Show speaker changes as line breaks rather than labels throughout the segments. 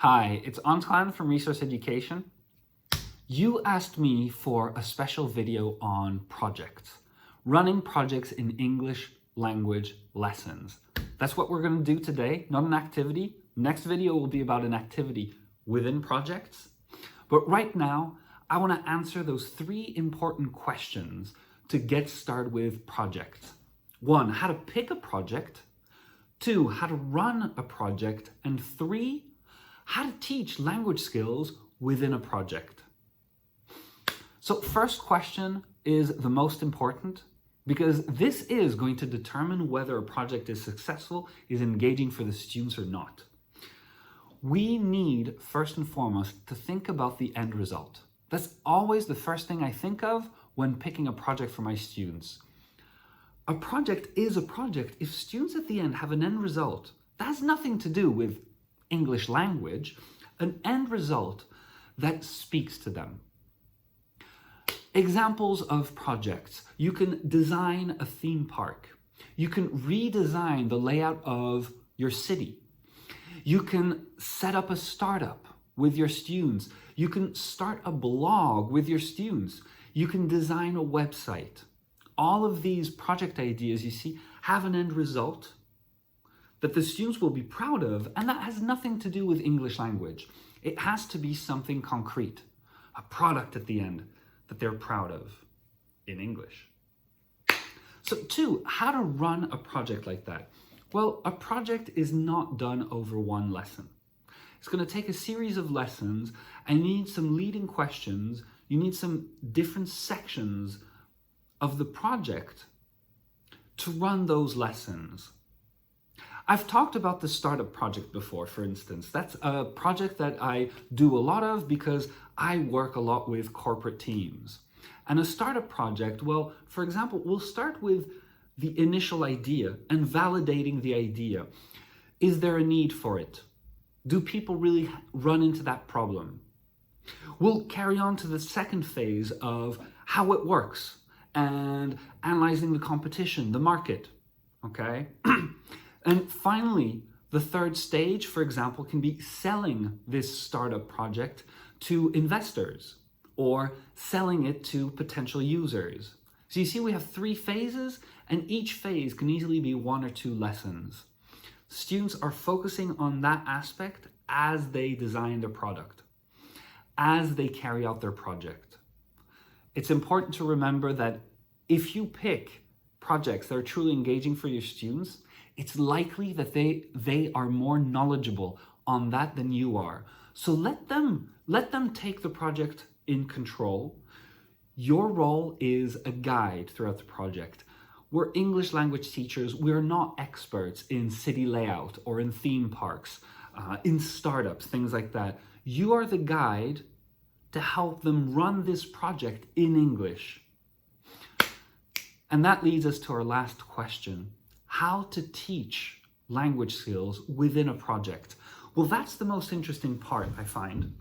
Hi, it's Antoine from Resource Education. You asked me for a special video on projects, running projects in English language lessons. That's what we're going to do today, not an activity. Next video will be about an activity within projects. But right now, I want to answer those three important questions to get started with projects. 1, how to pick a project. 2, how to run a project. And 3, how to teach language skills within a project. So first question is the most important because this is going to determine whether a project is successful, is engaging for the students or not. We need, first and foremost, to think about the end result. That's always the first thing I think of when picking a project for my students. A project is a project if students at the end have an end result. That has nothing to do with English language, an end result that speaks to them. Examples of projects. You can design a theme park. You can redesign the layout of your city. You can set up a startup with your students. You can start a blog with your students. You can design a website. All of these project ideas, you see, have an end result that the students will be proud of, and that has nothing to do with English language. It has to be something concrete, a product at the end that they're proud of in English. So 2, how to run a project like that? Well, a project is not done over one lesson. It's going to take a series of lessons, and you need some leading questions. You need some different sections of the project to run those lessons. I've talked about the startup project before, for instance. That's a project that I do a lot of because I work a lot with corporate teams. And a startup project, well, for example, we'll start with the initial idea and validating the idea. Is there a need for it? Do people really run into that problem? We'll carry on to the second phase of how it works and analyzing the competition, the market, okay? And finally, the third stage, for example, can be selling this startup project to investors or selling it to potential users. So you see, we have 3 phases, and each phase can easily be 1 or 2 lessons. Students are focusing on that aspect as they design their product, as they carry out their project. It's important to remember that if you pick projects that are truly engaging for your students, it's likely that they are more knowledgeable on that than you are. So let them take the project in control. Your role is a guide throughout the project. We're English language teachers. We're not experts in city layout or in theme parks, in startups, things like that. You are the guide to help them run this project in English. And that leads us to our last question. How to teach language skills within a project. Well, that's the most interesting part, I find,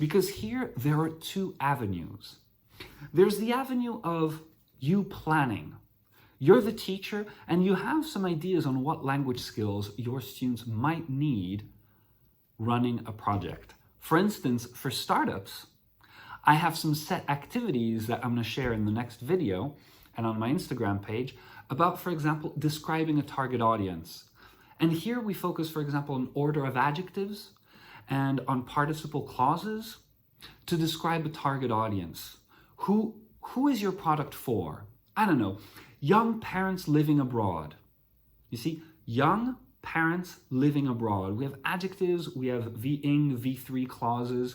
because here there are 2 avenues. There's the avenue of you planning. You're the teacher and you have some ideas on what language skills your students might need running a project. For instance, for startups, I have some set activities that I'm going to share in the next video and on my Instagram page about, for example, describing a target audience. And here we focus, for example, on order of adjectives and on participle clauses to describe a target audience. Who is your product for? I don't know, young parents living abroad. You see, young parents living abroad. We have adjectives, we have V-ing, V3 clauses.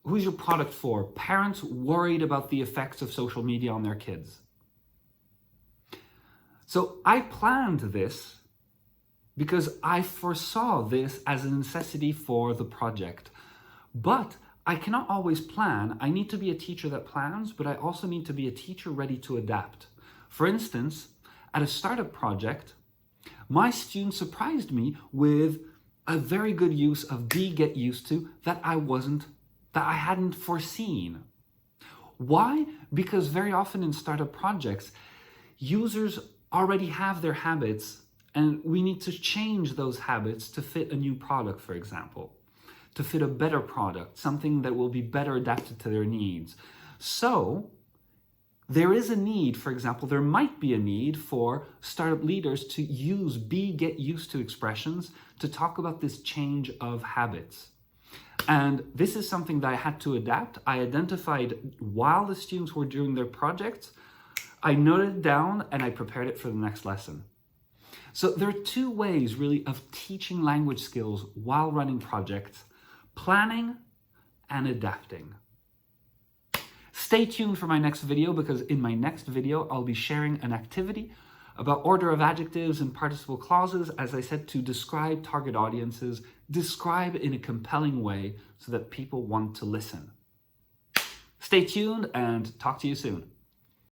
Who's your product for? Parents worried about the effects of social media on their kids. So I planned this because I foresaw this as a necessity for the project. But I cannot always plan. I need to be a teacher that plans, but I also need to be a teacher ready to adapt. For instance, at a startup project, my students surprised me with a very good use of be get used to that I hadn't foreseen. Why? Because very often in startup projects, users already have their habits And we need to change those habits to fit a new product, for example, to fit a better product, something that will be better adapted to their needs. So there is a need, for example, there might be a need for startup leaders to use get used to expressions to talk about this change of habits. And this is something that I had to adapt. I identified while the students were doing their projects, I noted it down and I prepared it for the next lesson. So there are two ways really of teaching language skills while running projects: planning and adapting. Stay tuned for my next video, because in my next video, I'll be sharing an activity about order of adjectives and participle clauses, as I said, to describe target audiences, describe in a compelling way so that people want to listen. Stay tuned and talk to you soon.